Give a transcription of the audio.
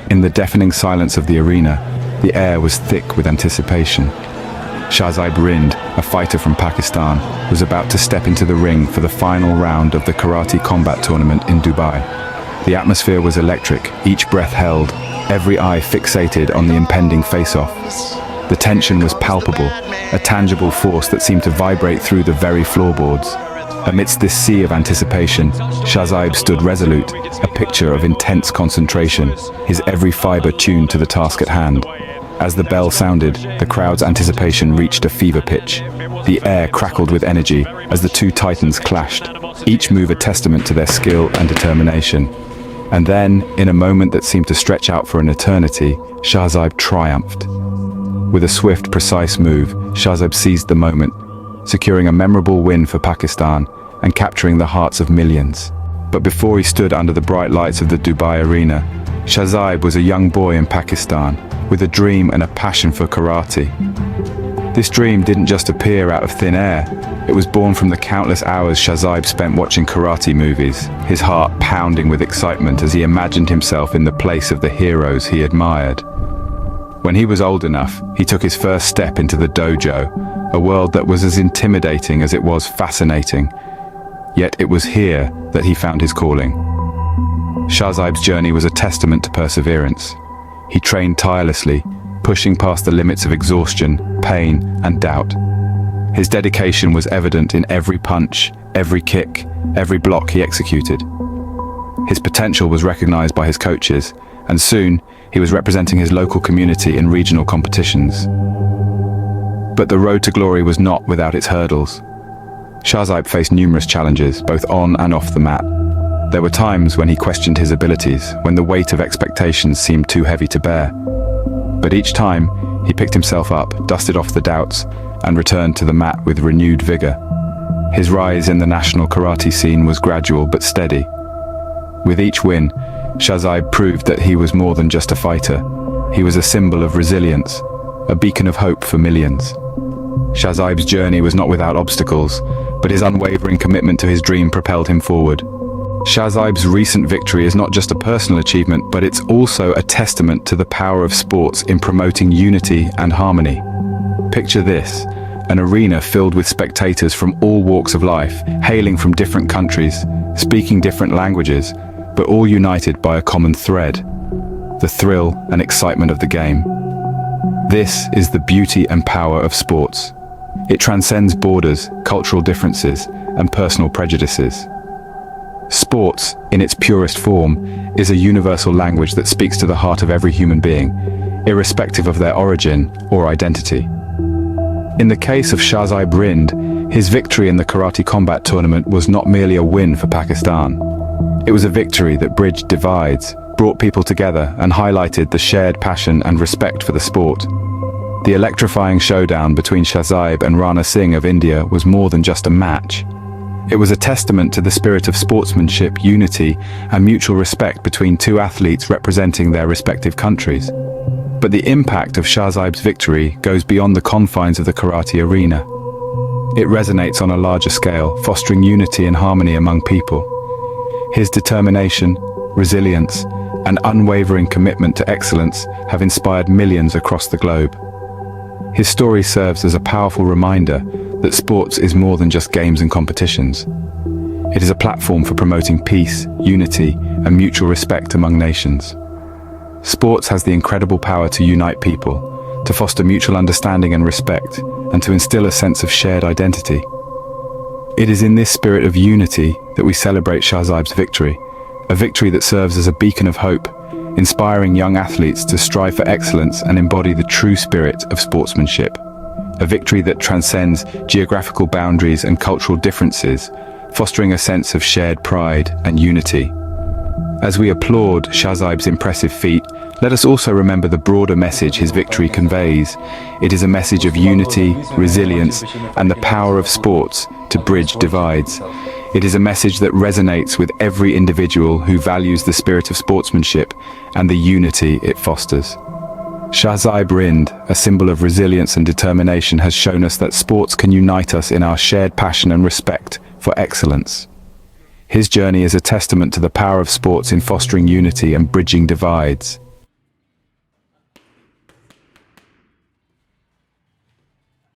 In the deafening silence of the arena, the air was thick with anticipation. Shahzaib Rindh, a fighter from Pakistan, was about to step into the ring for the final round of the karate combat tournament in Dubai. The atmosphere was electric, each breath held, every eye fixated on the impending face-off. The tension was palpable, a tangible force that seemed to vibrate through the very floorboards. Amidst this sea of anticipation, Shahzaib stood resolute, a picture of intense concentration, his every fiber tuned to the task at hand. As the bell sounded, the crowd's anticipation reached a fever pitch. The air crackled with energy as the two titans clashed, each move a testament to their skill and determination. And then, in a moment that seemed to stretch out for an eternity, Shahzaib triumphed. With a swift, precise move, Shahzaib seized the moment, securing a memorable win for Pakistan and capturing the hearts of millions. But before he stood under the bright lights of the Dubai arena, Shahzaib was a young boy in Pakistan with a dream and a passion for karate. This dream didn't just appear out of thin air. It was born from the countless hours Shahzaib spent watching karate movies, his heart pounding with excitement as he imagined himself in the place of the heroes he admired. When he was old enough, he took his first step into the dojo, a world that was as intimidating as it was fascinating. Yet it was here that he found his calling. Shahzaib's journey was a testament to perseverance. He trained tirelessly, pushing past the limits of exhaustion, pain, and doubt. His dedication was evident in every punch, every kick, every block he executed. His potential was recognized by his coaches, and soon he was representing his local community in regional competitions. But the road to glory was not without its hurdles. Shahzaib faced numerous challenges, both on and off the mat. There were times when he questioned his abilities, when the weight of expectations seemed too heavy to bear. But each time, he picked himself up, dusted off the doubts, and returned to the mat with renewed vigor. His rise in the national karate scene was gradual but steady. With each win, Shahzaib proved that he was more than just a fighter. He was a symbol of resilience, a beacon of hope for millions. Shahzaib's journey was not without obstacles, but his unwavering commitment to his dream propelled him forward. Shahzaib's recent victory is not just a personal achievement, but it's also a testament to the power of sports in promoting unity and harmony. Picture this, an arena filled with spectators from all walks of life, hailing from different countries, speaking different languages, but all united by a common thread: the thrill and excitement of the game. This is the beauty and power of sports. It transcends borders, cultural differences, and personal prejudices. Sports, in its purest form, is a universal language that speaks to the heart of every human being, irrespective of their origin or identity. In the case of Shahzaib Rindh, his victory in the karate combat tournament was not merely a win for Pakistan. It was a victory that bridged divides, brought people together, and highlighted the shared passion and respect for the sport. The electrifying showdown between Shahzaib and Rana Singh of India was more than just a match. It was a testament to the spirit of sportsmanship, unity, and mutual respect between two athletes representing their respective countries. But the impact of Shahzaib's victory goes beyond the confines of the karate arena. It resonates on a larger scale, fostering unity and harmony among people. His determination, resilience, and unwavering commitment to excellence have inspired millions across the globe. His story serves as a powerful reminder that sports is more than just games and competitions. It is a platform for promoting peace, unity, and mutual respect among nations. Sports has the incredible power to unite people, to foster mutual understanding and respect, and to instill a sense of shared identity. It is in this spirit of unity that we celebrate Shahzaib's victory, a victory that serves as a beacon of hope, inspiring young athletes to strive for excellence and embody the true spirit of sportsmanship. A victory that transcends geographical boundaries and cultural differences, fostering a sense of shared pride and unity. As we applaud Shahzaib's impressive feat, let us also remember the broader message his victory conveys. It is a message of unity, resilience, and the power of sports to bridge divides. It is a message that resonates with every individual who values the spirit of sportsmanship and the unity it fosters. Shahzaib Rindh, a symbol of resilience and determination, has shown us that sports can unite us in our shared passion and respect for excellence. His journey is a testament to the power of sports in fostering unity and bridging divides.